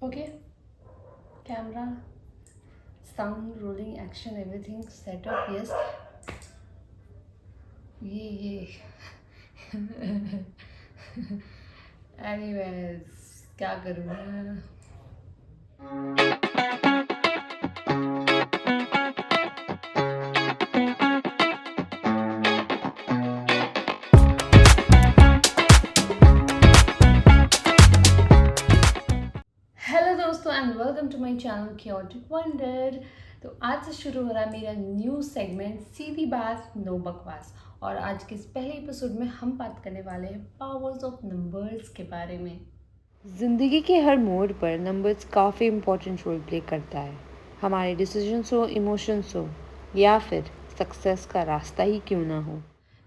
Okay, camera, sound, rolling, action, everything set up. Yes, ये anyways क्या करूँ मैं. हेलो दोस्तों and welcome to my channel chaotic wonder. तो आज से शुरू हो रहा है मेरा न्यू सेगमेंट सीधी बात नो बकवास. और आज के इस पहले एपिसोड में हम बात करने वाले हैं पावर्स ऑफ नंबर्स के बारे में. ज़िंदगी के हर मोड़ पर नंबर्स काफ़ी इम्पोर्टेंट रोल प्ले करता है. हमारे डिसीजंस हो, इमोशंस हो या फिर सक्सेस का रास्ता ही क्यों ना हो.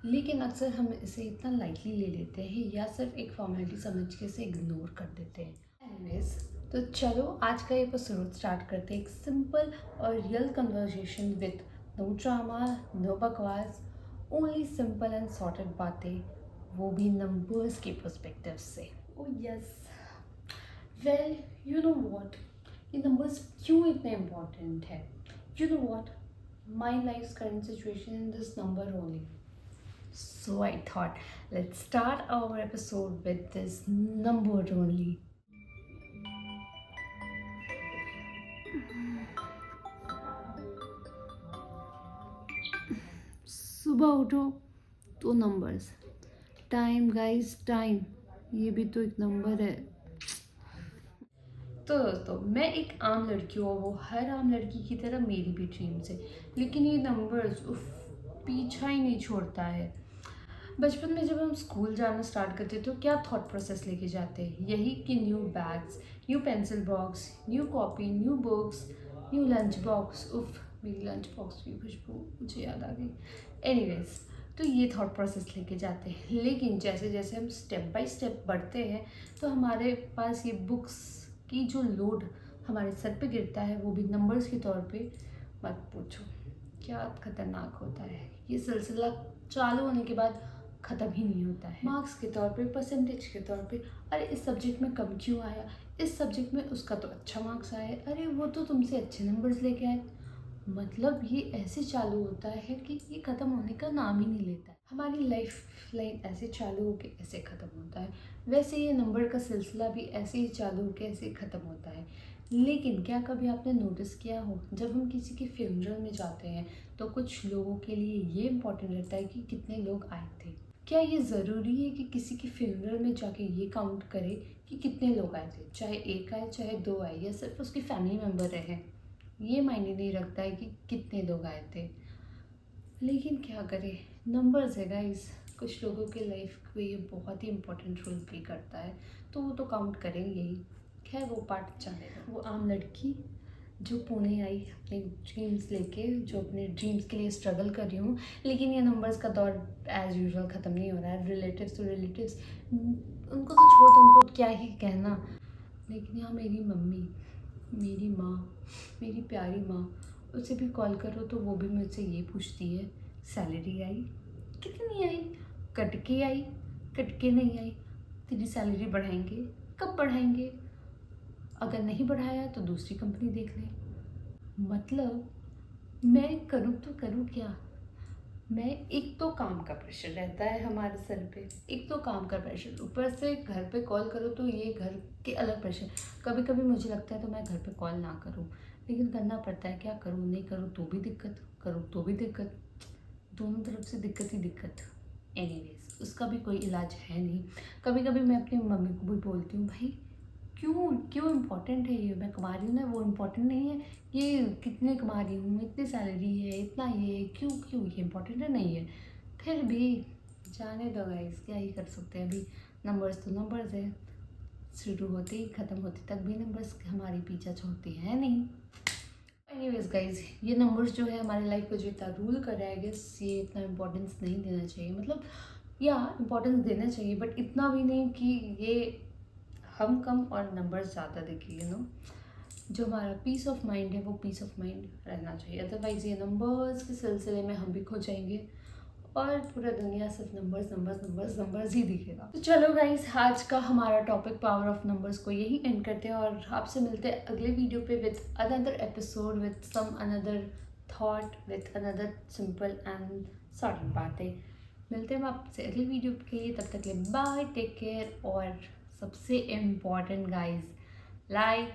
लेकिन अक्सर हम इसे इतना लाइटली ले लेते हैं या सिर्फ एक फॉर्मेलिटी समझ के इसे इग्नोर कर देते हैं. एनीवेज, तो चलो आज का एपिसोड स्टार्ट करते हैं एक सिंपल और real conversation with no drama, no बकवास, ओनली सिंपल एंड सॉर्टेड बातें, वो भी नंबर्स के पर्सपेक्टिव से. Oh yes, well you know what, ये नंबर्स क्यों इतने इम्पोर्टेंट है. You know what, my life current situation in this number only. So I thought, let's start our episode with this number only. सुबह उठो तो numbers. Time guys, time, ये भी तो एक नंबर है. तो दोस्तों, मैं एक आम लड़की हूँ, वो हर आम लड़की की तरह मेरी भी ड्रीम्स है. लेकिन ये नंबर्स पीछा ही नहीं छोड़ता है. बचपन में जब हम स्कूल जाना स्टार्ट करते तो क्या थॉट प्रोसेस लेके जाते हैं. यही कि new bags, new pencil box, new copy, new books, new lunch box. उफ, मेरी लंच बॉक्स की खुशबू मुझे याद आ गई. एनीवेज, तो ये थॉट प्रोसेस लेके जाते हैं. लेकिन जैसे जैसे हम स्टेप बाय स्टेप बढ़ते हैं तो हमारे पास ये बुक्स की जो लोड हमारे सर पे गिरता है वो भी नंबर्स के तौर पे मत पूछो. क्या खतरनाक होता है. ये सिलसिला चालू होने के बाद ख़त्म ही नहीं होता है. मार्क्स के तौर पे, परसेंटेज के तौर पे, अरे इस सब्जेक्ट में कम क्यों आया, इस सब्जेक्ट में उसका तो अच्छा मार्क्स आया, अरे वो तो तुमसे अच्छे नंबर्स लेके आए. मतलब ये ऐसे चालू होता है कि ये ख़त्म होने का नाम ही नहीं लेता है. हमारी लाइफ लाइन ऐसे चालू होके ऐसे ख़त्म होता है. वैसे ये नंबर का सिलसिला भी ऐसे ही चालू होके ऐसे ख़त्म होता है. लेकिन क्या कभी आपने नोटिस किया हो, जब हम किसी के फ्यूनरल में जाते हैं तो कुछ लोगों के लिए ये इम्पोर्टेंट रहता है कि कितने लोग आए थे. क्या ये ज़रूरी है कि किसी के फ्यूनरल में जाके ये काउंट करे कि कितने लोग आए थे. चाहे एक आए, चाहे दो आए, या सिर्फ उसके फैमिली मेम्बर रहे, ये मायने नहीं रखता है कि कितने लोग आए थे. लेकिन क्या करें, नंबर्स है गाइस. कुछ लोगों के लाइफ को ये बहुत ही इम्पोर्टेंट रोल प्ले करता है, तो वो तो काउंट करेंगे ही. खैर, वो पार्ट चलेगा. वो आम लड़की जो पुणे आई अपने ड्रीम्स लेके, जो अपने ड्रीम्स के लिए स्ट्रगल कर रही हूँ. लेकिन ये नंबर्स का दौर एज़ यूजुअल ख़त्म नहीं हो रहा है. रिलेटिव्स तो रिलेटिव्स, उनको तो छोड़ दो, उनको क्या ही कहना. लेकिन यहाँ मेरी मम्मी, मेरी माँ, मेरी प्यारी माँ, उसे भी कॉल करो तो वो भी मुझसे ये पूछती है, सैलरी आई, कितनी आई, कट के आई, कट के नहीं आई, तेरी सैलरी बढ़ाएंगे, कब बढ़ाएंगे, अगर नहीं बढ़ाया तो दूसरी कंपनी देख ले. मतलब मैं करूँ तो करूँ क्या. मैं, एक तो काम का प्रेशर रहता है हमारे सर पे, एक तो काम का प्रेशर, ऊपर से घर पे कॉल करो तो ये घर के अलग प्रेशर. कभी कभी मुझे लगता है तो मैं घर पे कॉल ना करूँ, लेकिन करना पड़ता है. क्या करूँ, नहीं करूँ तो भी दिक्कत, करूँ तो भी दिक्कत. दोनों तरफ से दिक्कत ही दिक्कत. एनीवेज, उसका भी कोई इलाज है नहीं. कभी कभी मैं अपनी मम्मी को भी बोलती हूँ, भाई क्यों क्यों इम्पोर्टेंट है ये, मैं कमा रही हूँ ना, वो इम्पोर्टेंट नहीं है. ये कितने कमा रही हूँ, इतनी सैलरी है, इतना ये, क्यों क्यों ये इम्पोर्टेंट है नहीं है. फिर भी जाने दो गाइस, क्या ही कर सकते हैं. अभी नंबर्स तो नंबर्स है, शुरू होते ही ख़त्म होते तक भी नंबर्स हमारी पीछा छोड़ते हैं नहीं. एनीवेज गाइज, ये नंबर्स जो है हमारी लाइफ को जो इतना रूल कर रहा है, गेस ये इतना इम्पोर्टेंस नहीं देना चाहिए. मतलब या इम्पोर्टेंस देना चाहिए, बट इतना भी नहीं कि ये हम कम और नंबर्स ज़्यादा देखें. जो हमारा पीस ऑफ माइंड है वो पीस ऑफ माइंड रहना चाहिए. अदरवाइज़ ये नंबर्स के सिलसिले में हम भी खो जाएंगे और पूरा दुनिया सिर्फ नंबर्स नंबर्स नंबर्स नंबर्स ही दिखेगा। तो चलो गाइस, आज का हमारा टॉपिक पावर ऑफ नंबर्स को यही एंड करते हैं और आपसे मिलते हैं अगले वीडियो पे with another episode, with some another thought, with another simple and sorted बातें। मिलते हैं हम आपसे अगले वीडियो के लिए, तब तक के लिए बाय, टेक केयर। और सबसे important guys, like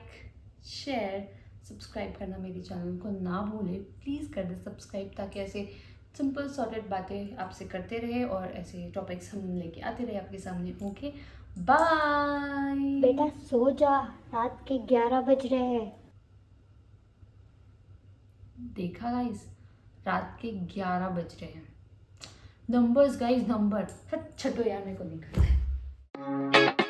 share subscribe करना मेरे चैनल को ना भूलें, प्लीज़ कर दे सब्सक्राइब, ताकि ऐसे सिंपल सॉर्टेड बातें आपसे करते रहे और ऐसे टॉपिक्स हम लेके आते रहे आपके सामने। Okay, bye. बेटा सो जा, रात के 11 बज रहे हैं। देखा गाइस, रात के 11 बज रहे हैं। नंबर्स गाइस, नंबर छठो यार, मेरे को नहीं करता है।